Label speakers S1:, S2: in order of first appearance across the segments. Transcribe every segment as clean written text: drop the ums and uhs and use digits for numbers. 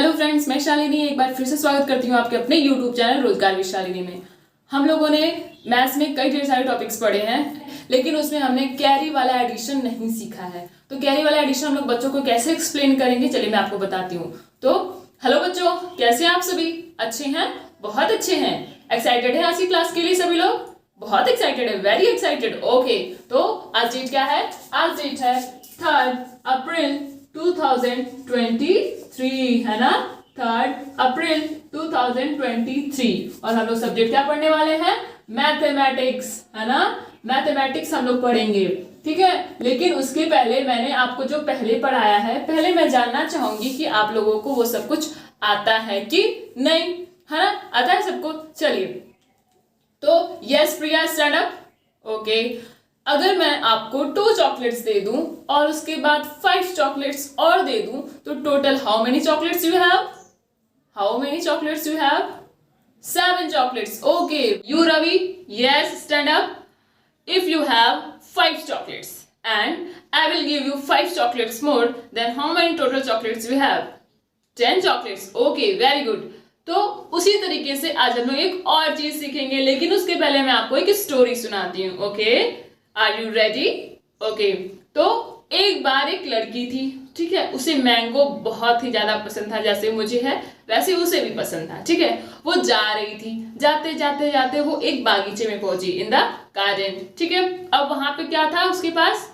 S1: Hello friends, मैं शालिनी एक बार फिर से स्वागत करती हूँ आपके अपने यूट्यूब चैनल रोजगार विद शालिनी में। हम लोगों ने मैथ्स में कई ढेर सारे टॉपिक्स पढ़े हैं, लेकिन उसमें हमने कैरी वाला एडिशन नहीं सीखा है। तो कैरी वाला एडिशन हम लोग बच्चों को कैसे एक्सप्लेन करेंगे, चलिए मैं आपको बताती हूँ। तो हेलो बच्चों, कैसे हैं आप सभी? अच्छे हैं? बहुत अच्छे हैं। एक्साइटेड है आज की क्लास के लिए सभी लोग? बहुत एक्साइटेड है, वेरी एक्साइटेड। ओके, तो आज डेट क्या है? आज डेट है 3 अप्रैल 2023, है ना? 3 अप्रैल 2023। और हम लोग सब्जेक्ट क्या पढ़ने वाले हैं? मैथमेटिक्स, है ना? मैथमेटिक्स हम लोग पढ़ेंगे, ठीक है। लेकिन उसके पहले मैंने आपको जो पहले पढ़ाया है, पहले मैं जानना चाहूंगी कि आप लोगों को वो सब कुछ आता है कि नहीं, है ना? आता है सबको? चलिए, तो यस प्रिया, स्टैंड अप। ओके, अगर मैं आपको 2 चॉकलेट्स दे दूं और उसके बाद 5 चॉकलेट्स और दे दूं, तो total how many chocolates you have? How many chocolates you have? 7 chocolates. Okay, you Ravi, yes, stand up. If you have 5 chocolates and I will give you 5 chocolates more, then how many total chocolates you have? 10 chocolates. Okay, very good. तो उसी तरीके से आज हम लोग एक और चीज सीखेंगे, लेकिन उसके पहले मैं आपको एक स्टोरी सुनाती हूँ। Okay, are you ready? Okay, तो एक बार एक लड़की थी, ठीक है। उसे मैंगो बहुत ही ज्यादा पसंद था, जैसे मुझे है वैसे उसे भी पसंद था, ठीक है। वो जा रही थी, जाते जाते जाते वो एक बागीचे में पहुंची, इन द गार्डन, ठीक है। अब वहां पे क्या था उसके पास?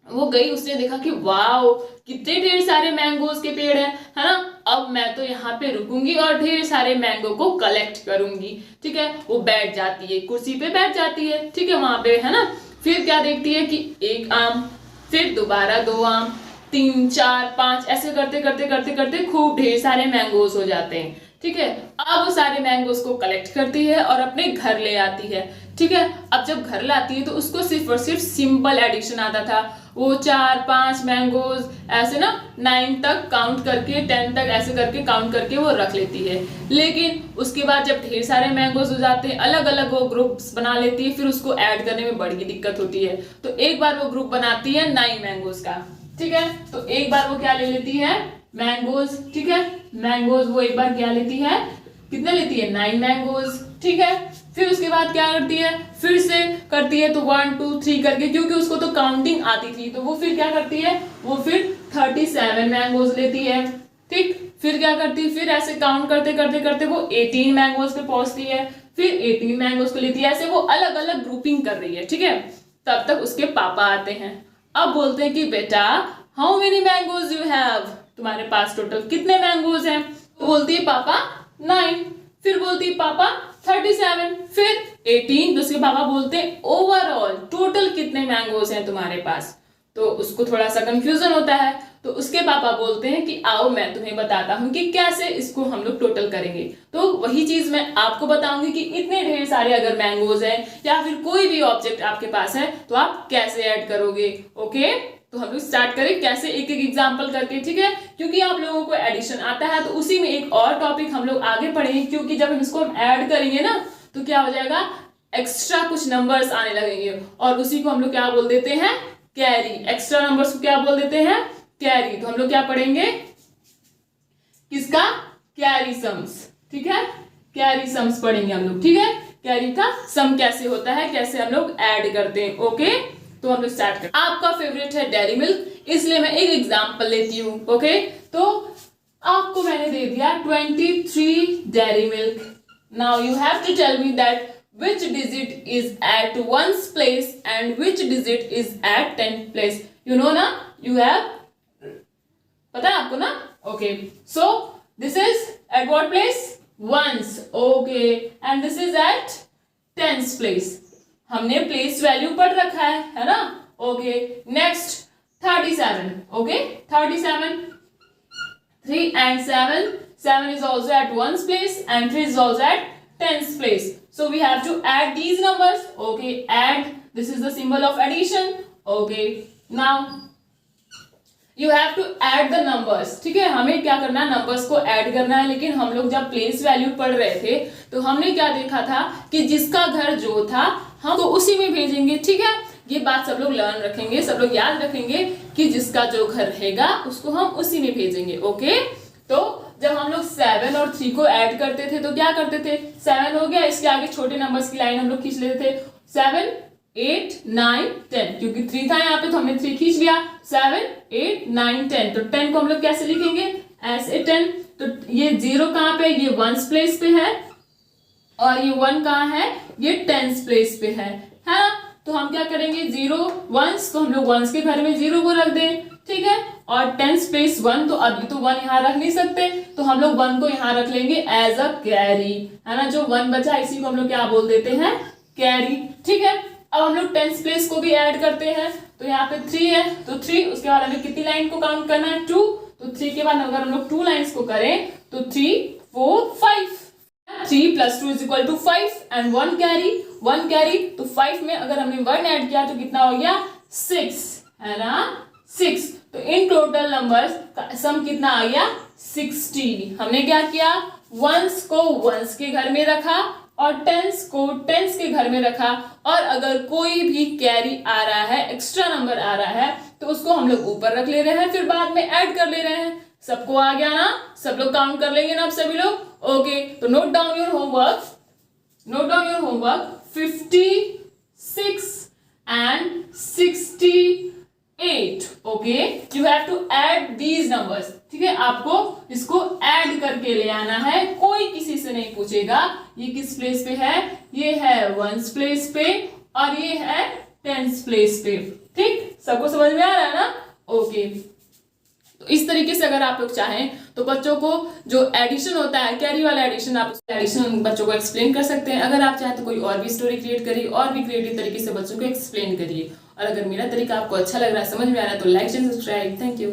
S1: वो गई, उसने देखा कि वाओ, कितने ढेर सारे मैंगोज के पेड़ हैं, है ना? अब मैं तो यहाँ पे रुकूंगी और ढेर सारे मैंगो को कलेक्ट करूंगी, ठीक है। वो बैठ जाती है, कुर्सी पे बैठ जाती है, ठीक है, वहां पे, है ना। फिर क्या देखती है कि 1 आम, फिर दोबारा 2 आम, 3, 4, 5, ऐसे करते करते करते करते खूब ढेर सारे मैंगोज हो जाते हैं, ठीक है। अब वो सारे मैंगोज को कलेक्ट करती है और अपने घर ले आती है, ठीक है। अब जब घर लाती है तो उसको सिर्फ और सिर्फ सिंपल एडिशन आता था। वो 4, 5 मैंगोज ऐसे ना 9 तक काउंट करके, 10 तक ऐसे करके काउंट करके वो रख लेती है। लेकिन उसके बाद जब ढेर सारे मैंगोज हो जाते हैं, अलग अलग वो ग्रुप्स बना लेती है, फिर उसको ऐड करने में बड़ी दिक्कत होती है। तो एक बार वो ग्रुप बनाती है 9 मैंगोज का, ठीक है। तो एक बार वो क्या ले लेती है? मैंगोज, ठीक है। मैंगोज वो एक बार क्या लेती है? कितने लेती है? 9 मैंगोज, ठीक है। फिर उसके बाद क्या करती है? फिर से करती है, तो 1, 2, 3 करके, क्योंकि उसको तो काउंटिंग आती थी, तो वो फिर क्या करती है? वो फिर 37 मैंगोज लेती है, ठीक। फिर क्या करती है? फिर ऐसे काउंट करते करते करते वो 18 मैंगोज पे पहुंचती है, फिर 18 मैंगोज को लेती है। ऐसे वो अलग अलग ग्रुपिंग कर रही है, ठीक है। तब तक उसके पापा आते हैं। अब बोलते हैं कि बेटा, how many mangoes you have? तुम्हारे पास टोटल कितने मैंगोज हैं? तो बोलती है पापा 9, फिर बोलती है पापा 37, फिर 18। तो उसके पापा बोलते हैं ओवरऑल टोटल कितने मैंगोज हैं तुम्हारे पास? तो उसको थोड़ा सा कंफ्यूजन होता है। तो उसके पापा बोलते हैं कि आओ मैं तुम्हें बताता हूं कि कैसे इसको हम लोग टोटल करेंगे। तो वही चीज मैं आपको बताऊंगी कि इतने ढेर सारे अगर मैंगोज हैं या फिर कोई भी ऑब्जेक्ट आपके पास है तो आप कैसे ऐड करोगे। ओके, तो हम लोग स्टार्ट करें कैसे, एक एक एग्जांपल करके, ठीक है। क्योंकि आप लोगों को एडिशन आता है तो उसी में एक और टॉपिक हम लोग आगे पढ़ेंगे, क्योंकि जब हम इसको ऐड करेंगे ना तो क्या हो जाएगा? एक्स्ट्रा कुछ नंबर्स आने लगेंगे और उसी को हम लोग क्या बोल देते हैं? कैरी। एक्स्ट्रा नंबर्स को क्या बोल देते हैं? कैरी। तो हम लोग क्या पढ़ेंगे? किसका? कैरी सम्स, ठीक है। कैरी सम्स पढ़ेंगे हम लोग, ठीक है। कैरी का सम कैसे होता है, कैसे हम लोग ऐड करते हैं। ओके, तो हम लोग स्टार्ट करते हैं। आपका फेवरेट है डेयरी मिल्क, इसलिए मैं एक एग्जांपल लेती हूँ। ओके, तो आपको मैंने दे दिया 23 Dairy Milk. Now you have to tell me that which digit is at 1's place and which digit is at 10th place. You know ना? You have, पता है आपको ना? Okay, so this is at what place? 1's. Okay, and this is at 10th place. हमने place value पढ़ रखा है ना? Okay, next 37. Okay, 37, 3 and 7. 7 is also at 1's place and 3 is also at 10th place. So we have to add these numbers. Okay, add. This is the symbol of addition. Okay, now you have to add the numbers. ठीक है, हमें क्या करना है? Numbers को add करना है। लेकिन हम लोग जब प्लेस वैल्यू पढ़ रहे थे तो हमने क्या देखा था कि जिसका घर जो था हम तो उसी में भेजेंगे, ठीक है। ये बात सब लोग लर्न रखेंगे, सब लोग याद रखेंगे कि जिसका जो घर रहेगा उसको हम उसी में भेजेंगे। ओके, तो जब हम लोग 7 और 3 को ऐड करते थे तो क्या करते थे, 7 हो गया, इसके आगे छोटे नंबर्स की लाइन हम लोग खींच लेते थे, 7 8 9 10, क्योंकि 3 था यहाँ पे तो हमने 3 खींच लिया, 7 8 9 10, तो 10 को हम लोग कैसे लिखेंगे, ऐसे 10। तो ये 0 कहाँ पे, ये 1s प्लेस पे है, और ये 1 कहाँ है, ये 10s प्लेस पे है ना। तो हम क्या करेंगे, 0 1s, तो हम लोग 1s के घर में 0 को रख दें, ठीक है, और 10s प्लेस 1, तो अभी तो 1 यहाँ रख नहीं सकते, तो हम लोग 1 को यहाँ रख लेंगे एज अ कैरी, है ना। जो 1 बचा इसी को हम लोग क्या बोल देते हैं, कैरी, ठीक है। अब हम लोग 10s प्लेस को भी ऐड करते हैं, तो यहाँ पे 3 है, तो 3, उसके बाद हमें कितनी लाइन को काउंट करना है, 2, तो 3 के बाद अगर हम लोग 2 लाइन्स को करें तो 3 4 5, 3 + 2 = 5 एंड 1 कैरी, तो 5 में अगर हमने 1 ऐड किया तो कितना हो गया, 6, है ना, 6। तो इन टोटल नंबर्स का सम कितना आ गया, 60। हमने क्या किया, 1s को 1s के घर में रखा और 10s को 10s के घर में रखा, और अगर कोई भी कैरी आ रहा है, एक्स्ट्रा नंबर आ रहा है, तो उसको हम लोग ऊपर रख ले रहे हैं, फिर बाद में ऐड कर ले रहे हैं। सबको आ गया ना, सब लोग काउंट कर लेंगे ना आप सभी लोग, ओके। तो note down your homework, 56 and 68, okay. You have to add these numbers, ठीक है, आपको इसको ऐड करके ले आना है, कोई किसी से नहीं पूछेगा ये किस प्लेस पे है, ये है 1s प्लेस पे और ये है 10s प्लेस पे, ठीक, सबको समझ में आ रहा है ना, ओके। तो इस तरीके से अगर आप लोग चाहें तो बच्चों को जो एडिशन होता है, कैरी वाला एडिशन, आप एडिशन बच्चों को एक्सप्लेन कर सकते हैं। अगर आप चाहें तो कोई और भी स्टोरी क्रिएट करिए और भी क्रिएटिव तरीके से बच्चों को एक्सप्लेन करिए। और अगर मेरा तरीका आपको अच्छा लग रहा है, समझ में आ रहा है, तो like and subscribe. Thank you.